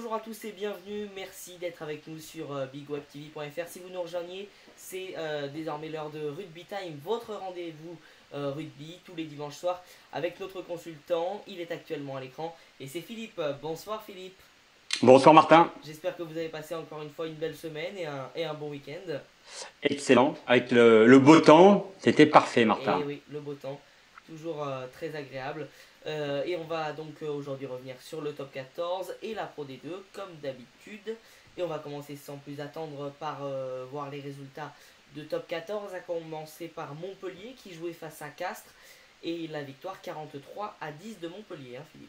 Bonjour à tous et bienvenue, merci d'être avec nous sur bigwebtv.fr. Si vous nous rejoignez, c'est désormais l'heure de Rugby Time, votre rendez-vous rugby tous les dimanches soirs avec notre consultant. Il est actuellement à l'écran et c'est Philippe. Bonsoir Philippe. Bonsoir Martin, J'espère que vous avez passé encore une fois une belle semaine et un bon week-end. excellent. Avec le beau temps, c'était parfait Et Martin. oui, le beau temps, toujours très agréable. Et on va donc aujourd'hui revenir sur le top 14 et la Pro D2 comme d'habitude. Et on va commencer sans plus attendre par voir les résultats de top 14, à commencer par Montpellier qui jouait face à Castres et la victoire 43-10 de Montpellier, hein, Philippe.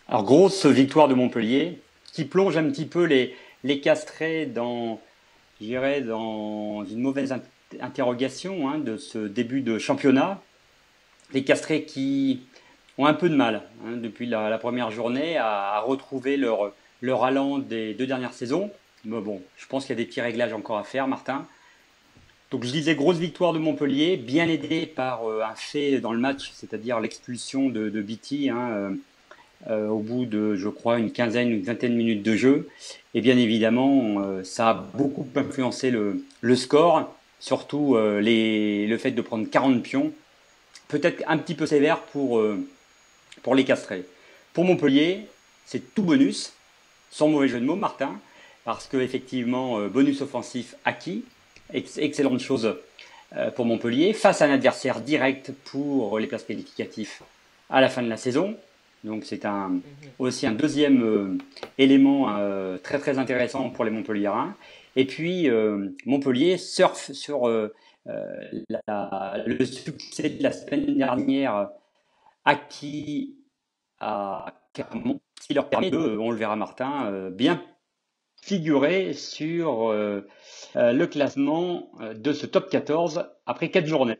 Alors grosse victoire de Montpellier qui plonge un petit peu les Castrés dans, je dirais, dans une mauvaise interrogation de ce début de championnat. Les Castrés qui ont un peu de mal depuis la première journée à retrouver leur allant des deux dernières saisons. Mais bon, je pense qu'il y a des petits réglages encore à faire Martin. Donc je disais grosse victoire de Montpellier, bien aidé par un fait dans le match, c'est-à-dire l'expulsion de Beatty au bout de, je crois, une vingtaine de minutes de jeu. Et bien évidemment, ça a beaucoup influencé le score, surtout le fait de prendre 40 pions, peut-être un petit peu sévère pour les Castrés. Pour Montpellier, c'est tout bonus, sans mauvais jeu de mots, Martin, parce que effectivement, bonus offensif acquis, excellente chose pour Montpellier, face à un adversaire direct pour les places qualificatives à la fin de la saison. Donc c'est aussi un deuxième élément très très intéressant pour les Montpelliérains. Et puis Montpellier surfe sur le succès de la semaine dernière acquis à Clermont, ce qui leur permet de, on le verra Martin, bien figurer sur le classement de ce top 14 après 4 journées.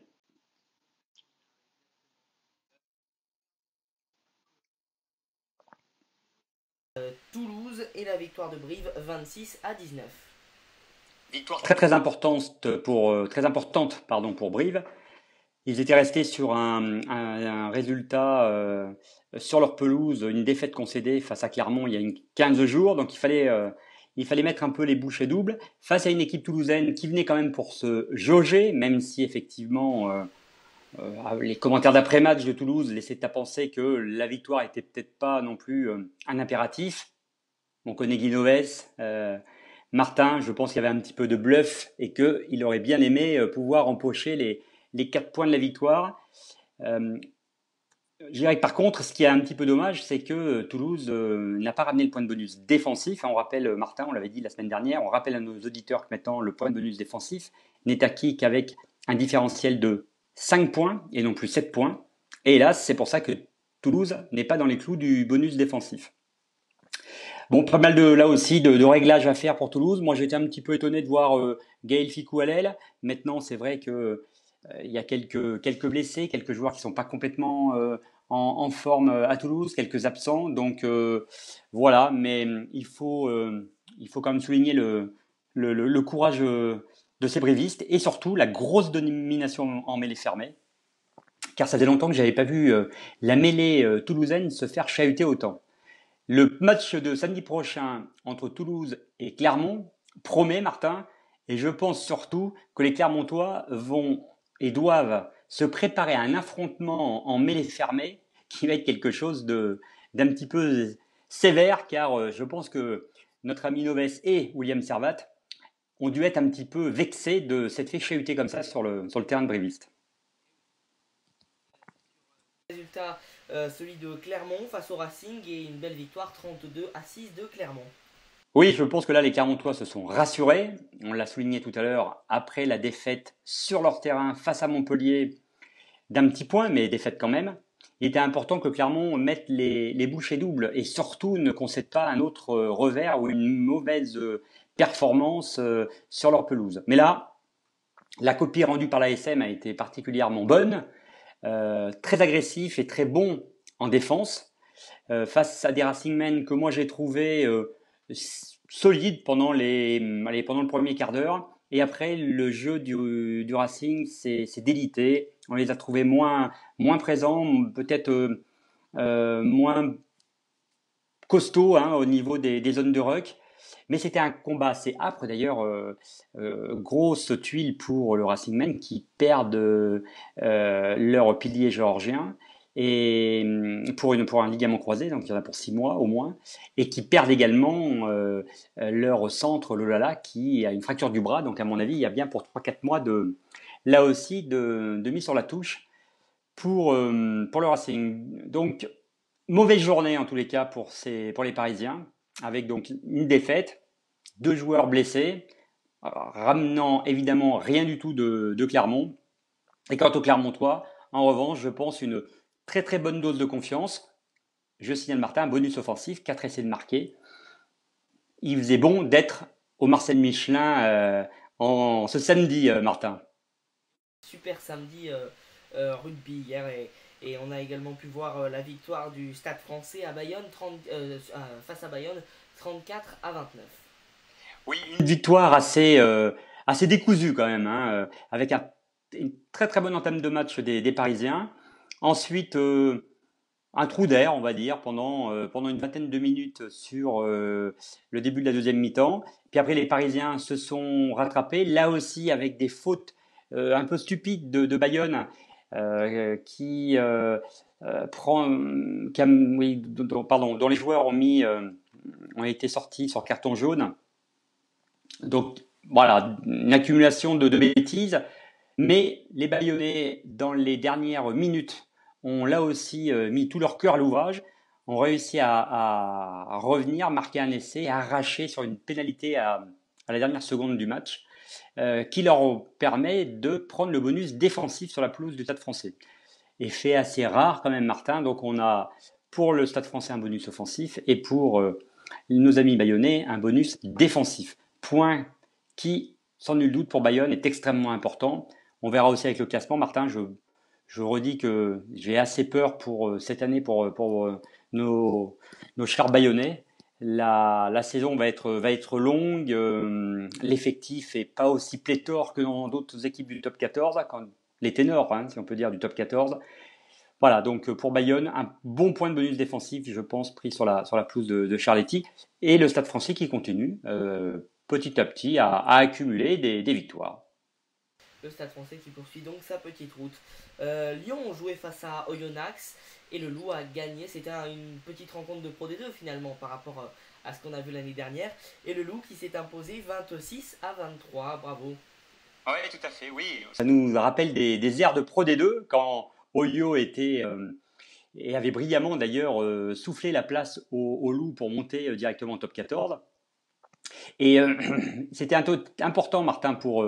Toulouse et la victoire de Brive 26-19. Victoire très très importante pour Brive. Ils étaient restés sur un résultat sur leur pelouse, une défaite concédée face à Clermont il y a 15 jours, donc il fallait mettre un peu les bouchées doubles face à une équipe toulousaine qui venait quand même pour se jauger, même si effectivement les commentaires d'après-match de Toulouse laissaient à penser que la victoire était peut-être pas non plus un impératif. On connaît Guinoves, Martin, je pense qu'il y avait un petit peu de bluff et qu'il aurait bien aimé pouvoir empocher les 4 points de la victoire. Je dirais que par contre, ce qui est un petit peu dommage, c'est que Toulouse n'a pas ramené le point de bonus défensif. On rappelle, Martin, on l'avait dit la semaine dernière, on rappelle à nos auditeurs que maintenant le point de bonus défensif n'est acquis qu'avec un différentiel de 5 points et non plus 7 points. Et hélas, c'est pour ça que Toulouse n'est pas dans les clous du bonus défensif. Bon, pas mal là aussi de réglages à faire pour Toulouse. Moi, j'étais un petit peu étonné de voir Gaël Ficou à l'aile. Maintenant, c'est vrai que il y a quelques blessés, quelques joueurs qui sont pas complètement en forme à Toulouse, quelques absents. Donc voilà, mais il faut quand même souligner le courage de ces brévistes et surtout la grosse domination en mêlée fermée. Car ça faisait longtemps que j'avais pas vu la mêlée toulousaine se faire chahuter autant. Le match de samedi prochain entre Toulouse et Clermont promet, Martin, et je pense surtout que les Clermontois vont et doivent se préparer à un affrontement en mêlée fermée qui va être quelque chose d'un petit peu sévère, car je pense que notre ami Noves et William Servat ont dû être un petit peu vexés de s'être fait chahuter comme ça sur le terrain de Bréviste. Résultat, celui de Clermont face au Racing et une belle victoire 32-6 de Clermont. Oui, je pense que là, les Clermontois se sont rassurés. On l'a souligné tout à l'heure, après la défaite sur leur terrain face à Montpellier d'un petit point, mais défaite quand même. Il était important que Clermont mette les bouchées doubles et surtout ne concède pas un autre revers ou une mauvaise performance sur leur pelouse. Mais là, la copie rendue par l'ASM a été particulièrement bonne, très agressif et très bon en défense, face à des Racingmen que moi j'ai trouvé solide pendant le premier quart d'heure. Et après, le jeu du Racing s'est délité. On les a trouvés moins présents, peut-être moins costaud hein, au niveau des zones de ruck. Mais c'était un combat assez âpre d'ailleurs, grosse tuile pour le Racing Man qui perdent leur pilier géorgien et pour un ligament croisé, donc il y en a pour 6 mois au moins, et qui perdent également leur centre Lolala qui a une fracture du bras, donc à mon avis il y a bien pour 3-4 mois là aussi de mise sur la touche pour le Racing. Donc mauvaise journée en tous les cas pour les Parisiens, avec donc une défaite, 2 joueurs blessés, ramenant évidemment rien du tout de Clermont. Et quant aux Clermontois, en revanche, je pense une très très bonne dose de confiance. Je signale Martin, un bonus offensif, 4 essais de marquer. Il faisait bon d'être au Marcel Michelin ce samedi, Martin. Super samedi rugby hier et on a également pu voir la victoire du Stade français à Bayonne face à Bayonne 34-29. Oui, une victoire assez décousue quand même, hein, avec une très très bonne entame de match des Parisiens. Ensuite, un trou d'air, on va dire, pendant une vingtaine de minutes sur le début de la deuxième mi-temps. Puis après, les Parisiens se sont rattrapés, là aussi avec des fautes un peu stupides de Bayonne, qui prend, oui, dont les joueurs ont été sortis sur carton jaune. Donc voilà, une accumulation de bêtises. Mais les Bayonnais, dans les dernières minutes, ont là aussi mis tout leur cœur à l'ouvrage, ont réussi à revenir, marquer un essai, arracher sur une pénalité à la dernière seconde du match, qui leur permet de prendre le bonus défensif sur la pelouse du Stade français. Effet assez rare quand même, Martin. Donc on a pour le Stade français un bonus offensif et pour nos amis bayonnais un bonus défensif. Point qui, sans nul doute, pour Bayonne est extrêmement important. On verra aussi avec le classement. Martin, je redis que j'ai assez peur pour cette année pour nos chers Bayonnais. La saison va être longue. L'effectif est pas aussi pléthore que dans d'autres équipes du top 14, quand, les ténors, hein, si on peut dire, du top 14. Voilà, donc pour Bayonne, un bon point de bonus défensif, je pense, pris sur la pelouse de Charletti. Et le Stade français qui continue petit à petit à accumuler des victoires. Le Stade français qui poursuit donc sa petite route. Lyon jouait face à Oyonnax et le Loup a gagné. C'était une petite rencontre de Pro D2 finalement par rapport à ce qu'on a vu l'année dernière. Et le Loup qui s'est imposé 26-23. Bravo. Oui, tout à fait, oui. Ça nous rappelle des ères de Pro D2 quand Oyo et avait brillamment d'ailleurs soufflé la place au Loup pour monter directement au top 14. Et c'était important, Martin, pour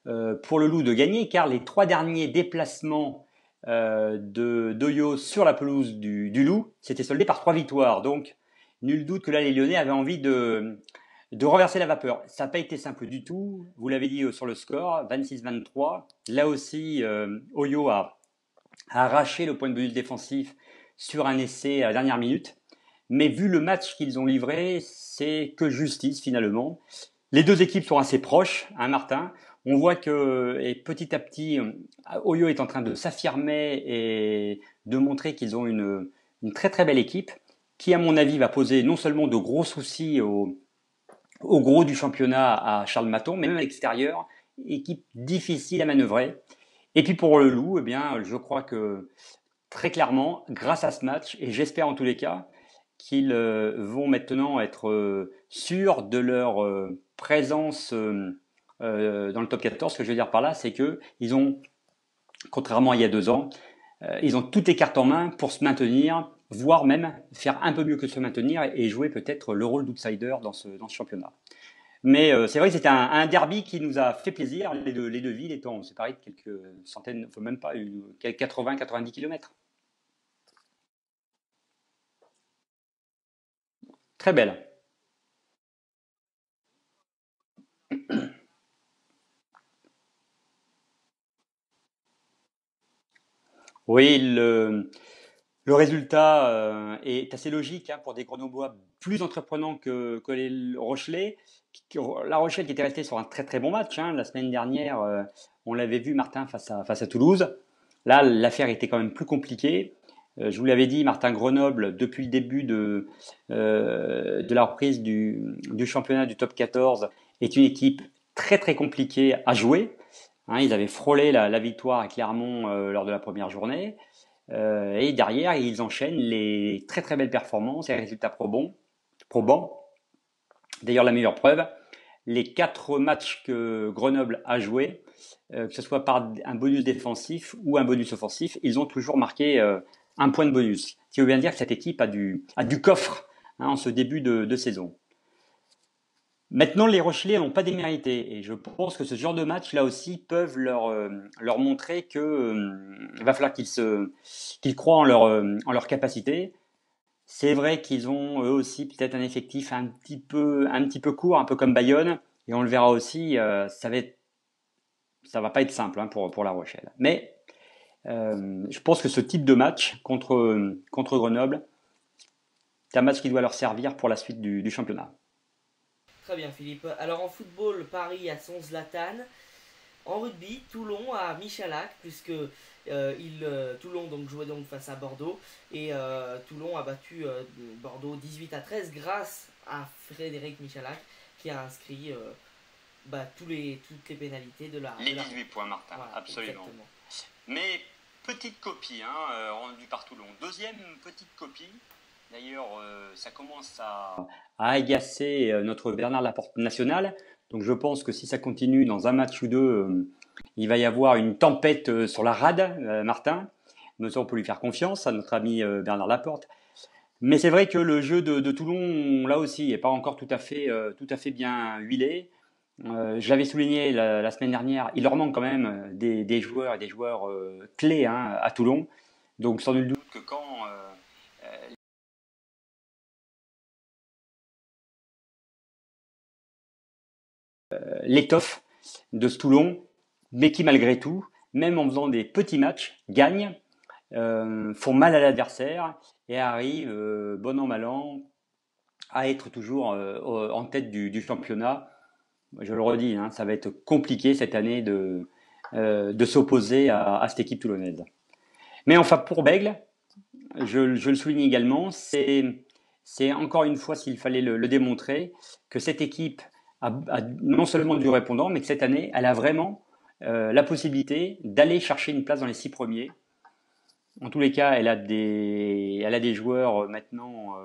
le Loup de gagner, car les 3 derniers déplacements d'Oyo sur la pelouse du Loup s'étaient soldés par 3 victoires. Donc, nul doute que là, les Lyonnais avaient envie de renverser la vapeur. Ça n'a pas été simple du tout. Vous l'avez dit sur le score, 26-23. Là aussi, Oyo a arraché le point de bonus défensif sur un essai à la dernière minute. Mais vu le match qu'ils ont livré, c'est que justice finalement. Les deux équipes sont assez proches, hein, Martin. On voit que et petit à petit, Oyo est en train de s'affirmer et de montrer qu'ils ont une très très belle équipe qui, à mon avis, va poser non seulement de gros soucis au gros du championnat à Charles Maton, mais même à l'extérieur, équipe difficile à manœuvrer. Et puis pour le Loup, eh bien, je crois que très clairement, grâce à ce match, et j'espère en tous les cas, qu'ils vont maintenant être sûrs de leur présence dans le top 14. Ce que je veux dire par là, c'est que ils ont, contrairement à il y a 2 ans, ils ont toutes les cartes en main pour se maintenir, voire même faire un peu mieux que se maintenir et jouer peut-être le rôle d'outsider dans ce championnat. Mais c'est vrai que c'était un derby qui nous a fait plaisir, les deux villes étant séparées de quelques centaines, enfin même pas, 80-90 km. Très belle. Oui, le résultat est assez logique hein, pour des Grenoblois plus entreprenants que les Rochelais. La Rochelle qui était restée sur un très très bon match hein, la semaine dernière, on l'avait vu Martin face à Toulouse. Là, l'affaire était quand même plus compliquée. Je vous l'avais dit, Martin, Grenoble, depuis le début de la reprise du championnat du top 14, est une équipe très très compliquée à jouer. Hein, ils avaient frôlé la victoire à Clermont lors de la première journée. Et derrière, ils enchaînent les très très belles performances et les résultats probants. D'ailleurs, la meilleure preuve, les 4 matchs que Grenoble a joués, que ce soit par un bonus défensif ou un bonus offensif, ils ont toujours marqué un point de bonus. Ce qui veut bien dire que cette équipe a du coffre, hein, en ce début de saison. Maintenant, les Rochelais n'ont pas démérité et je pense que ce genre de match, là aussi, peuvent leur montrer qu'il va falloir qu'ils croient en leur capacité. C'est vrai qu'ils ont eux aussi peut-être un effectif un petit peu court, un peu comme Bayonne, et on le verra aussi, ça va pas être simple, hein, pour La Rochelle. Mais je pense que ce type de match contre Grenoble, c'est un match qui doit leur servir pour la suite du championnat. Très bien Philippe. Alors en football, Paris a son Zlatan. En rugby, Toulon a Michalak, puisque Toulon donc, jouait donc face à Bordeaux. Et Toulon a battu Bordeaux 18-13 grâce à Frédéric Michalak, qui a inscrit toutes les pénalités de la... Les 18 points, Martin, voilà, absolument. Exactement. Mais petite copie, hein, rendue par Toulon. Deuxième petite copie. D'ailleurs, ça commence à agacer notre Bernard Laporte national. Donc je pense que si ça continue dans un match ou deux, il va y avoir une tempête sur la rade, Martin. Mais ça, on peut lui faire confiance à notre ami Bernard Laporte. Mais c'est vrai que le jeu de Toulon, là aussi, n'est pas encore tout à fait bien huilé. Je l'avais souligné la semaine dernière, il leur manque quand même des joueurs et des joueurs clés, hein, à Toulon. Donc sans nul doute que quand l'étoffe de ce Toulon, mais qui malgré tout, même en faisant des petits matchs, gagnent, font mal à l'adversaire et arrivent, bon an mal an, à être toujours en tête du championnat. Je le redis, hein, ça va être compliqué cette année de s'opposer à cette équipe toulonnaise. Mais enfin, pour Bègle, je le souligne également, c'est encore une fois, s'il fallait le démontrer, que cette équipe a non seulement du répondant, mais que cette année, elle a vraiment la possibilité d'aller chercher une place dans les 6 premiers. En tous les cas, elle a des joueurs maintenant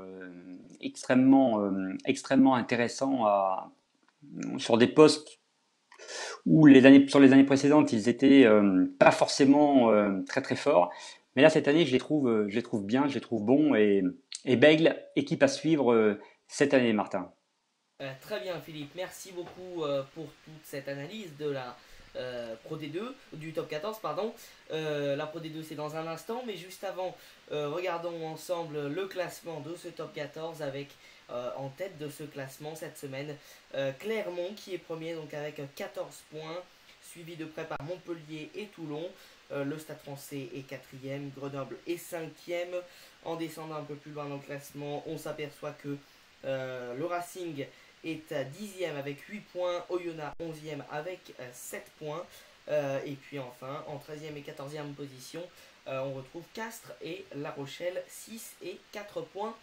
extrêmement intéressants sur des postes où sur les années précédentes, ils étaient pas forcément très très forts. Mais là, cette année, je les trouve bien, je les trouve bons. Et Bègle, équipe à suivre cette année, Martin. Très bien Philippe, merci beaucoup pour toute cette analyse de la Pro D2, du top 14 pardon. La Pro D2 c'est dans un instant, mais juste avant, regardons ensemble le classement de ce top 14 avec en tête de ce classement cette semaine Clermont qui est premier donc avec 14 points, suivi de près par Montpellier et Toulon. Le Stade Français est quatrième, Grenoble est cinquième. En descendant un peu plus loin dans le classement, on s'aperçoit que le Racing est 10e avec 8 points, Oyonnax 11e avec 7 points. Et puis enfin, en 13e et 14e position, on retrouve Castres et La Rochelle, 6 et 4 points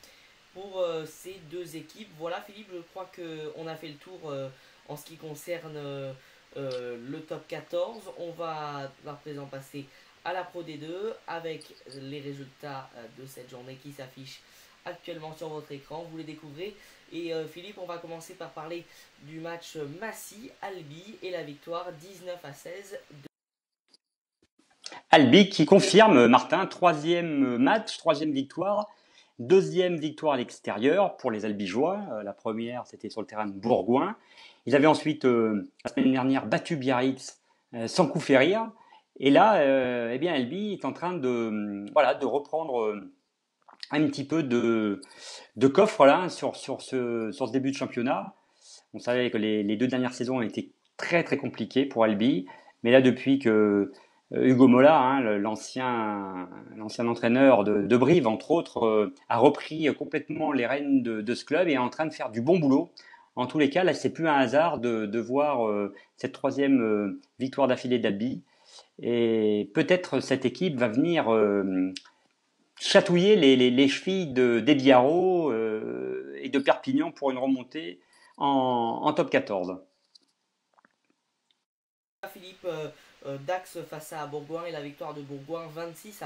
pour ces deux équipes. Voilà Philippe, je crois qu'on a fait le tour en ce qui concerne le top 14. On va à présent passer à la Pro D2 avec les résultats de cette journée qui s'affichent actuellement sur votre écran. Vous les découvrez. Et Philippe, on va commencer par parler du match Massy-Albi et la victoire 19-16 de Albi qui confirme, Martin, troisième match, troisième victoire, deuxième victoire à l'extérieur pour les Albigeois. La première, c'était sur le terrain de Bourgoin. Ils avaient ensuite, la semaine dernière, battu Biarritz sans coup férir. Et là, eh bien, Albi est en train de reprendre un petit peu de coffre là, sur ce début de championnat. On savait que les 2 dernières saisons ont été très très compliquées pour Albi. Mais là, depuis que Hugo Mola, hein, l'ancien entraîneur de Brive, entre autres, a repris complètement les rênes de ce club et est en train de faire du bon boulot. En tous les cas, là, c'est plus un hasard de voir cette troisième victoire d'affilée d'Albi. Et peut-être cette équipe va venir chatouiller les chevilles des Biarros et de Perpignan pour une remontée en top 14. Philippe, Dax face à Bourgoin et la victoire de Bourgoin 26-20.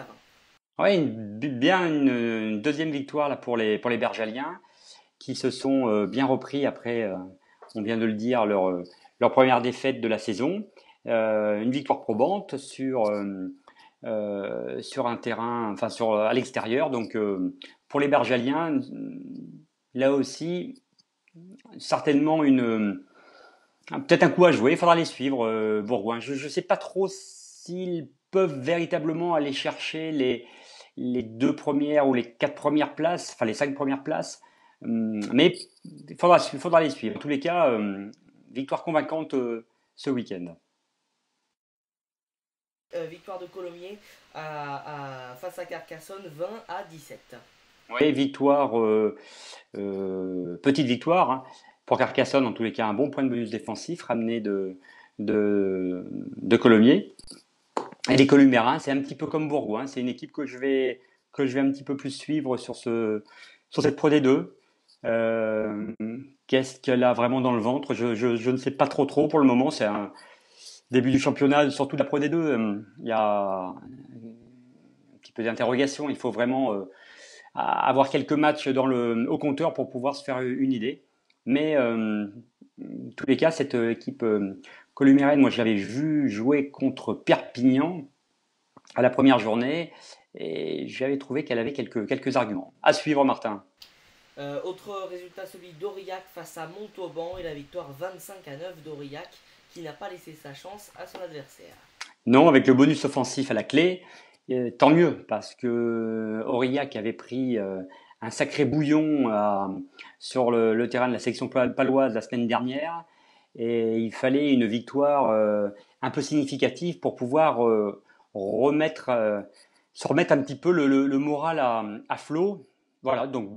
Ouais, bien une deuxième victoire là pour les Bergaliens qui se sont bien repris après, on vient de le dire, leur première défaite de la saison. Une victoire probante sur un terrain, enfin à l'extérieur. Donc pour les Bergaliens, là aussi, certainement peut-être un coup à jouer. Il faudra les suivre, Bourgoin. Je ne sais pas trop s'ils peuvent véritablement aller chercher les deux premières ou les quatre premières places, enfin les cinq premières places. Mais il faudra les suivre. En tous les cas, victoire convaincante ce week-end. Victoire de Colomiers face à Carcassonne 20-17. Oui, victoire, petite victoire, hein. Pour Carcassonne, en tous les cas, un bon point de bonus défensif ramené de Colomiers. Et les Columérins, c'est un petit peu comme Bourgoin, hein. C'est une équipe que je vais un petit peu plus suivre sur cette Pro D2. Qu'est-ce qu'elle a vraiment dans le ventre? Je ne sais pas trop pour le moment. C'est un début du championnat, surtout de la Pro D2. Il y a un petit peu d'interrogation. Il faut vraiment avoir quelques matchs au compteur pour pouvoir se faire une idée. Mais en tous les cas, cette équipe columérienne, moi je l'avais vu jouer contre Perpignan à la première journée et j'avais trouvé qu'elle avait quelques arguments. À suivre, Martin. Autre résultat, celui d'Aurillac face à Montauban et la victoire 25-9 d'Aurillac qui n'a pas laissé sa chance à son adversaire. Non, avec le bonus offensif à la clé, tant mieux, parce que Aurillac avait pris un sacré bouillon sur le terrain de la section paloise la semaine dernière, et il fallait une victoire un peu significative pour pouvoir se remettre un petit peu le moral à flot. Voilà, donc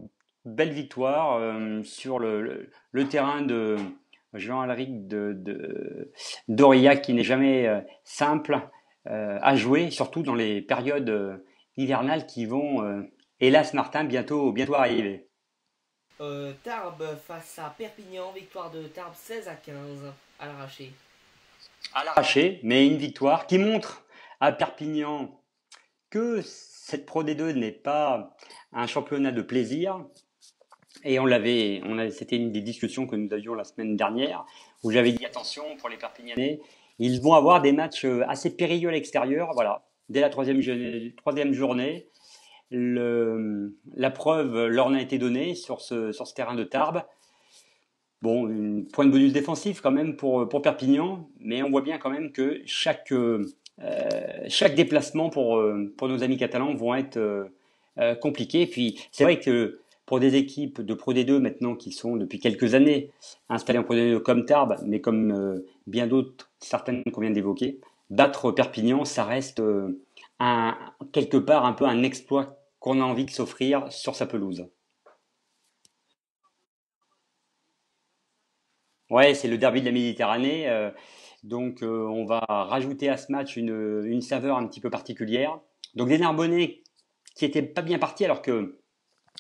belle victoire sur le terrain de Jean-Alric d'Aurillac qui n'est jamais simple à jouer, surtout dans les périodes hivernales qui vont, hélas Martin, bientôt arriver. Tarbes face à Perpignan, victoire de Tarbes 16-15 à l'arraché. À l'arraché, mais une victoire qui montre à Perpignan que cette Pro D2 n'est pas un championnat de plaisir. Et c'était une des discussions que nous avions la semaine dernière, où j'avais dit attention pour les Perpignanais, ils vont avoir des matchs assez périlleux à l'extérieur. Voilà, dès la troisième journée, la preuve leur en a été donnée sur ce terrain de Tarbes. Bon, un point de bonus défensif quand même pour Perpignan, mais on voit bien quand même que chaque déplacement pour nos amis catalans vont être compliqués. Et puis c'est vrai que pour des équipes de Pro D2 maintenant qui sont depuis quelques années installées en Pro D2 comme Tarbes, mais comme bien d'autres, certaines qu'on vient d'évoquer, battre Perpignan, ça reste quelque part un peu un exploit qu'on a envie de s'offrir sur sa pelouse. Ouais, c'est le derby de la Méditerranée, donc on va rajouter à ce match une saveur un petit peu particulière. Donc des Narbonnais qui étaient pas bien partis alors que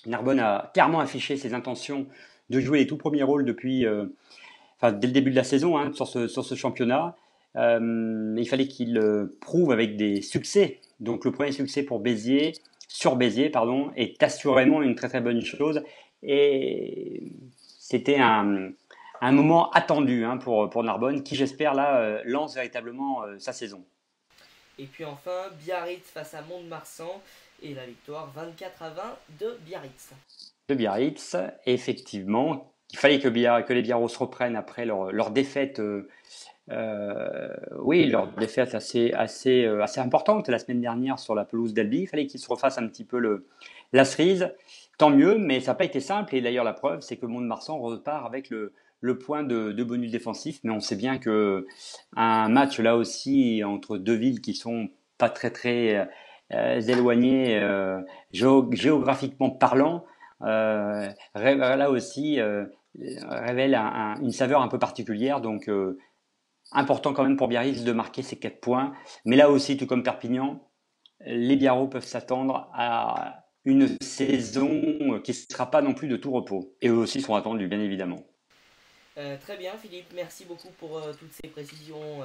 Narbonne a clairement affiché ses intentions de jouer les tout premiers rôles dès le début de la saison, hein, sur ce championnat. Il fallait qu'il prouve avec des succès. Donc le premier succès pour Béziers, sur Béziers, pardon, est assurément une très très bonne chose. Et c'était un moment attendu, hein, pour Narbonne, qui j'espère là lance véritablement sa saison. Et puis enfin, Biarritz face à Mont-de-Marsan et la victoire 24-20 de Biarritz. De Biarritz, effectivement, il fallait que les Biarros se reprennent après leur défaite. Oui, leur défaite assez importante la semaine dernière sur la pelouse d'Albi. Il fallait qu'ils se refassent un petit peu la cerise. Tant mieux, mais ça n'a pas été simple. Et d'ailleurs, la preuve, c'est que Mont-de-Marsan repart avec le point de bonus défensif. Mais on sait bien que un match là aussi entre deux villes qui sont pas très très éloignées géographiquement parlant, là aussi révèle une saveur un peu particulière. Donc important quand même pour Biarritz de marquer ces 4 points. Mais là aussi, tout comme Perpignan, les Biarros peuvent s'attendre à une saison qui ne sera pas non plus de tout repos. Et eux aussi sont attendus, bien évidemment. Très bien, Philippe, merci beaucoup pour toutes ces précisions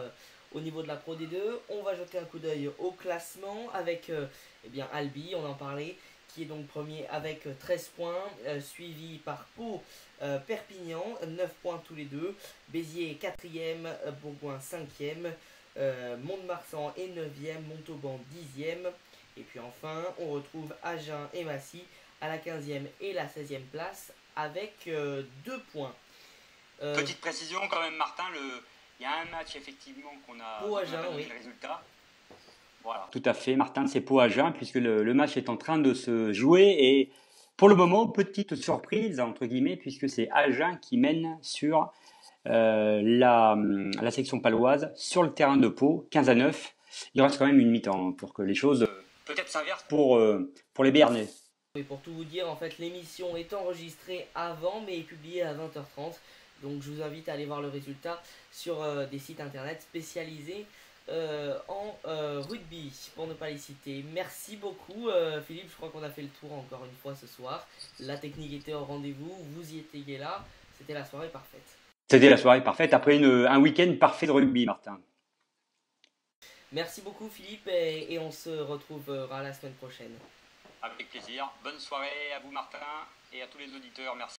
au niveau de la Pro D2. On va jeter un coup d'œil au classement avec eh bien, Albi, on en parlait, qui est donc premier avec 13 points, suivi par Pau, Perpignan, 9 points tous les deux, Béziers 4e, Bourgoin 5e, Mont-de-Marsan est 9e, Montauban 10e, et puis enfin on retrouve Agen et Massy à la 15e et la 16e place avec 2 points. Petite précision quand même, Martin, il y a un match effectivement qu'on a oui. le résultat. Voilà. Tout à fait, Martin, c'est Pau Agen, puisque le match est en train de se jouer. Et pour le moment, petite surprise, entre guillemets, puisque c'est Agen qui mène sur la section paloise sur le terrain de Pau, 15-9. Il reste quand même une mi-temps pour que les choses peut-être s'inversent pour les Béarnais. Et pour tout vous dire, en fait, l'émission est enregistrée avant, mais est publiée à 20h30. Donc je vous invite à aller voir le résultat sur des sites internet spécialisés en rugby, pour ne pas les citer. Merci beaucoup Philippe, je crois qu'on a fait le tour encore une fois ce soir. La technique était au rendez-vous, vous y étiez là, c'était la soirée parfaite. C'était la soirée parfaite après un week-end parfait de rugby, Martin. Merci beaucoup Philippe et on se retrouvera la semaine prochaine. Avec plaisir. Bonne soirée à vous Martin et à tous les auditeurs. Merci.